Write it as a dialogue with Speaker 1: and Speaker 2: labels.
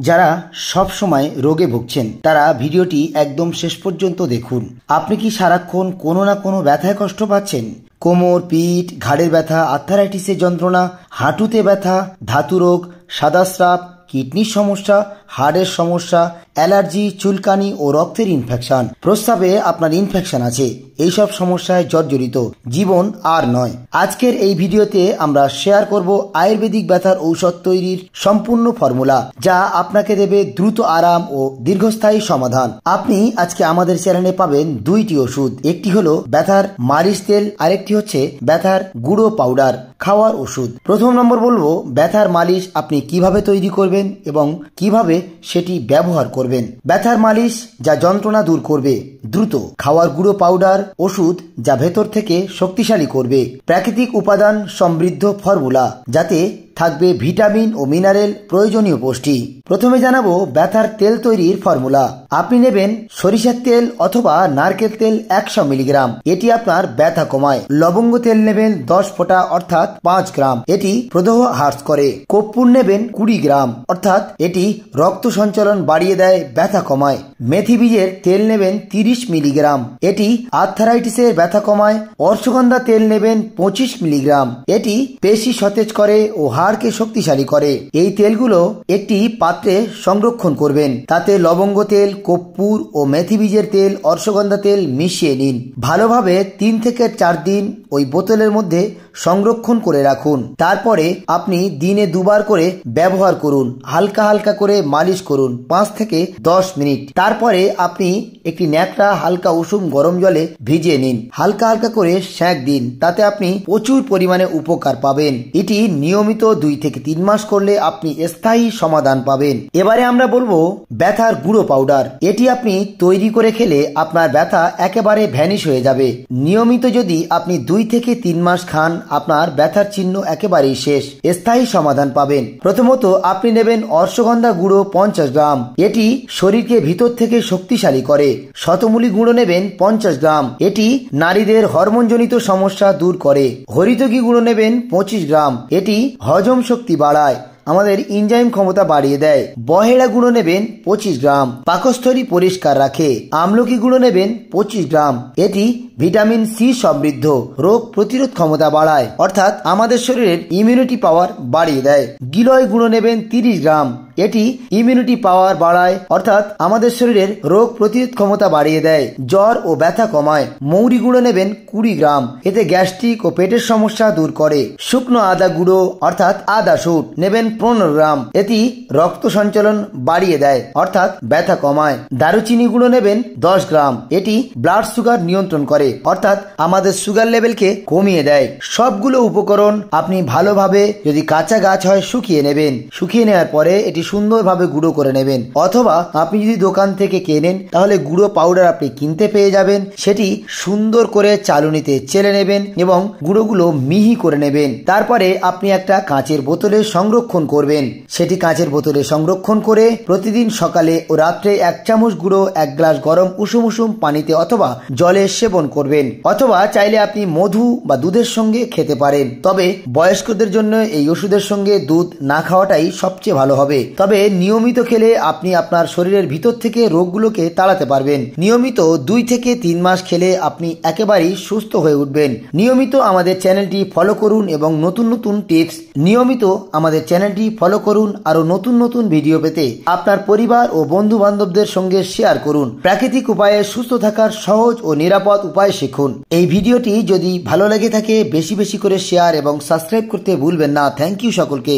Speaker 1: যারা সব সময় রোগে ভুগছেন তারা ভিডিওটি একদম শেষ পর্যন্ত দেখুন। আপনি কি সারাক্ষণ কোনো না কোনো ব্যথায় কষ্ট পাচ্ছেন? কোমর, পিঠ, ঘাড়ের ব্যথা, আর্থারাইটিসের যন্ত্রণা, হাঁটুতে ব্যথা, ধাতু রোগ, সাদাস্রাব, কিডনির সমস্যা, হাড়ের সমস্যা, অ্যালার্জি, চুলকানি ও রক্তের ইনফেকশন, প্রস্রাবে আপনার ইনফেকশন আছে, এইসব সমস্যায় জর্জরিত, জীবন আর নয়। আজকের এই ভিডিওতে আমরা শেয়ার করব আয়ুর্বেদিক ব্যথার ঔষধ তৈরির সম্পূর্ণ ফর্মুলা, যা আপনাকে দেবে দ্রুত আরাম ও দীর্ঘস্থায়ী সমাধান। আপনি আজকে আমাদের চ্যানেলে পাবেন দুইটি ওষুধ, একটি হলো ব্যথার মালিশ তেল, আরেকটি হচ্ছে ব্যথার গুঁড়ো পাউডার খাওয়ার ওষুধ। প্রথম নম্বর বলবো ব্যথার মালিশ আপনি কিভাবে তৈরি করবেন এবং কিভাবে সেটি ব্যবহার করবেন। ব্যথার মালিশ যা যন্ত্রণা দূর করবে, দ্রুত খাওয়ার গুঁড়ো পাউডার ওষুধ যা ভেতর থেকে শক্তিশালী করবে, প্রাকৃতিক উপাদান সমৃদ্ধ ফর্মুলা যাতে থাকবে ভিটামিন ও মিনারেল প্রয়োজনীয় পুষ্টি। প্রথমে জানাবো ব্যথার তেল তৈরির ফর্মুলা। আপনি নেবেন সরিষার তেল অথবা নারকেল তেল 100 মিলিগ্রাম, এটি আপনার ব্যথা কমায়। লবঙ্গ তেল নেবেন 10 ফোঁটা অর্থাৎ 5 গ্রাম, এটি প্রদাহ হ্রাস করে। কর্পূর নেবেন 20 গ্রাম অর্থাৎ এটি রক্ত সঞ্চালন বাড়িয়ে দেয়, ব্যথা কমায়। মেথি বীজের তেল নেবেন 30 মিলিগ্রাম, এটি আর্থারাইটিসের ব্যথা কমায়। অশ্বগন্ধা তেল নেবেন 25 মিলিগ্রাম, এটি পেশি সতেজ করে ও হাড়কে শক্তিশালী করে। এই তেলগুলো একটি পাত্রে সংরক্ষণ করবেন, তাতে লবঙ্গ তেল, কর্পূর ও মেথি বীজের তেল, অশ্বগন্ধা তেল মিশিয়ে নিন। ভালোভাবে 3 থেকে 4 দিন ওই বোতলের মধ্যে সংরক্ষণ করে রাখুন। তারপরে আপনি দিনে 2 বার করে ব্যবহার করুন। হালকা হালকা করে মালিশ করুন 5 থেকে 10 মিনিট। তারপরে আপনি একটি ন্যাকড়া হালকা উষুম গরম জলে ভিজিয়ে নিন, হালকা হালকা করে সেঁক দিন, তাতে আপনি প্রচুর পরিমাণে উপকার পাবেন। এটি নিয়মিত 2 থেকে 3 মাস করলে আপনি স্থায়ী সমাধান পাবেন। এবারে আমরা বলবো ব্যথার গুঁড়ো পাউডার। এটি আপনি তৈরি করে খেলে আপনার ব্যথা একেবারে ভ্যানিশ হয়ে যাবে। নিয়মিত যদি আপনি 2 থেকে 3 মাস খান, আপনার ব্যথার চিহ্ন একেবারেই শেষ, স্থায়ী সমাধান পাবেন। প্রথমত আপনি নেবেন অশ্বগন্ধা গুঁড়ো 50 গ্রাম, এটি শরীরকে ভিতর থেকে শক্তিশালী করে। শতমূলী গুঁড়ো নেবেন 50 গ্রাম, এটি নারীদের হরমোনজনিত সমস্যা দূর করে। হরিতকি গুঁড়ো নেবেন 25 গ্রাম, এটি হজম শক্তি বাড়ায়, আমাদের এনজাইম ক্ষমতা বাড়িয়ে দেয়। বহেড়া গুঁড়ো নেবেন 25 গ্রাম, পাকস্থলী পরিষ্কার রাখে। আমলকি গুঁড়ো নেবেন 25 গ্রাম, এটি ভিটামিন সি সমৃদ্ধ, রোগ প্রতিরোধ ক্ষমতা বাড়ায়, অর্থাৎ আমাদের শরীরের ইমিউনিটি পাওয়ার বাড়িয়ে দেয়। গিলয় গুঁড়ো নেবেন 30 গ্রাম, এটি ইমিউনিটি পাওয়ার বাড়ায়, অর্থাৎ আমাদের শরীরের রোগ প্রতিরোধ ক্ষমতা বাড়িয়ে দেয়, জ্বর ও ব্যথা কমায়। মৌরি গুঁড়ো নেবেন 20 গ্রাম, এতে গ্যাস্ট্রিক ও পেটের সমস্যা দূর করে। শুকনো আদা গুঁড়ো অর্থাৎ আদা শুট নেবেন 15 গ্রাম, এটি রক্ত সঞ্চালন বাড়িয়ে দেয়, অর্থাৎ ব্যথা কমায়। দারুচিনি গুঁড়ো নেবেন 10 গ্রাম, এটি ব্লাড সুগার নিয়ন্ত্রণ করে, অর্থাৎ আমাদের সুগার লেভেলকে কমিয়ে দেয়। সবগুলো উপকরণ আপনি ভালোভাবে, যদি কাঁচা গাছ হয় শুকিয়ে নেবেন, শুকিয়ে নেওয়ার পরে এটি সুন্দরভাবে গুঁড়ো করে নেবেন, অথবা আপনি যদি দোকান থেকে কেনেন তাহলে গুঁড়ো পাউডার আপনি কিনতে পেয়ে যাবেন। সেটি সুন্দর করে চালুনিতে চেলে নেবেন এবং গুঁড়োগুলো মিহি করে নেবেন। তারপরে আপনি একটা কাঁচের বোতলে সংরক্ষণ করবেন। সেটি কাঁচের বোতলে সংরক্ষণ করে প্রতিদিন সকালে ও রাত্রে 1 চামচ গুঁড়ো 1 গ্লাস গরম উষুম উষুম পানিতে অথবা জলে সেবন করবেন, অথবা চাইলে আপনি মধু বা দুধের সঙ্গে খেতে পারেন। তবে বয়স্কদের জন্য এই ওষুধের সঙ্গে দুধ না খাওয়াটাই সবচেয়ে ভালো হবে। তবে নিয়মিত খেলে আপনি আপনার শরীরের ভিতর থেকে রোগগুলোকে তাড়াতে পারবেন। নিয়মিত 2 থেকে 3 মাস খেলে আপনি একেবারেই সুস্থ হয়ে উঠবেন। নিয়মিত আমাদের চ্যানেলটি ফলো করুন এবং নতুন নতুন টিপস নিয়মিত আমাদের চ্যানেলটি ফলো করুন। আরো নতুন নতুন ভিডিও পেতে আপনার পরিবার ও বন্ধু বান্ধবদের সঙ্গে শেয়ার করুন। প্রাকৃতিক উপায়ে সুস্থ থাকার সহজ ও নিরাপদ উপায় শিখুন। এই ভিডিওটি যদি ভালো লেগে থাকে বেশি বেশি করে শেয়ার এবং সাবস্ক্রাইব করতে ভুলবেন না। থ্যাংক ইউ সকলকে।